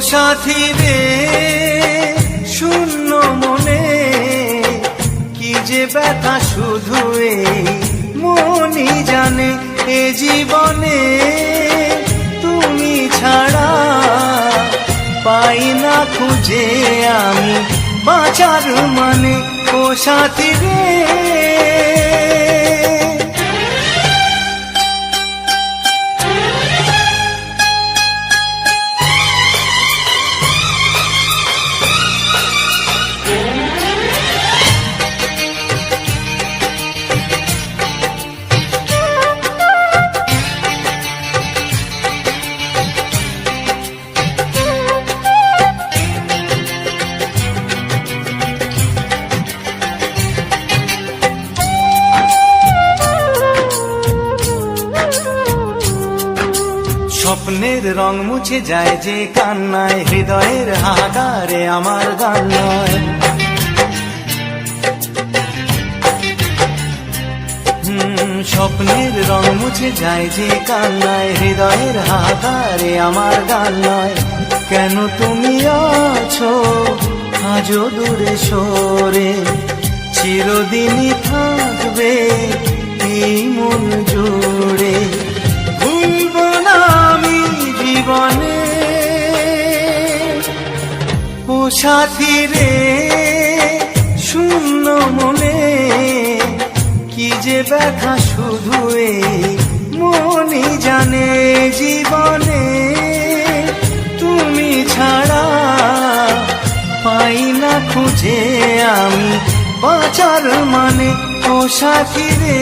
সাথী রে শূন্য মনে কি যে ব্যথা শুধু এই মনই জানে। এ জীবনে তুমি ছাড়া পাই না খুঁজে আমি বাঁচার মানে। ও সাথী রে স্বপ্নের রং মুছে যায় যে কান্নায়, হৃদয়ের হাহাকারে আমার গান নয়। স্বপ্নের রং মুছে যায় যে কান্নায়, হৃদয়ের হাহাকারে আমার গান নয়। কেন তুমি আছো আজও দূরে সরে, চিরদিনই থাকবে এই মন জুড়ে। ভুলবো না আমি জীবনে ও সাথী রে শূন্য মনে কি যে ব্যথা শুধু এই মনই জানে। জীবনে তুমি ছাড়া পাই না খুঁজে আমি বাঁচার মানে। ও সাথী রে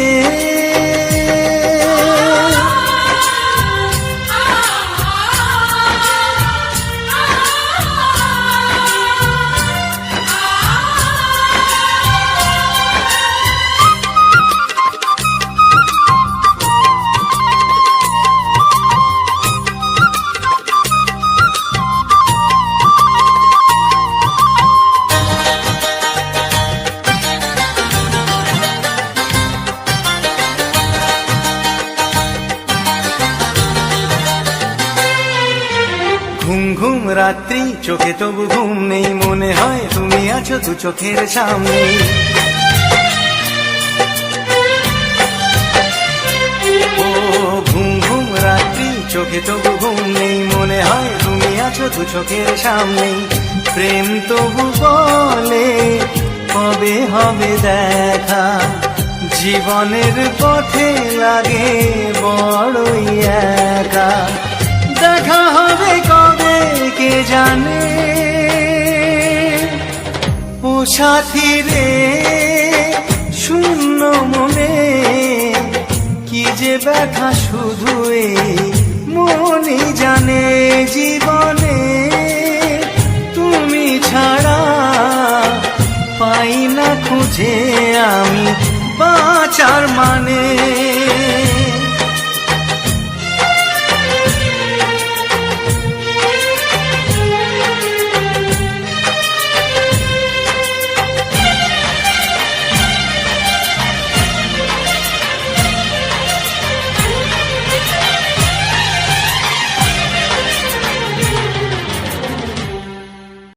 ঘুম ঘুম রাত্রি চোখে তবু ঘুম নেই, মনে হয় তুমি আছো দু চোখের সামনে। ও ঘুম ঘুম রাত্রি চোখে তবু ঘুম নেই, মনে হয় তুমি আছো দু চোখের সামনে। প্রেম তবু বলে কবে হবে দেখা, জীবনের পথে লাগে বড়ই একা। দেখা হবে কবে কে জানে ও সাথী রে শূন্য মনে কি যে ব্যথা শুধু এই মনই জানে। জীবনে তুমি ছাড়া পাই না খুঁজে আমি বাঁচার মানে।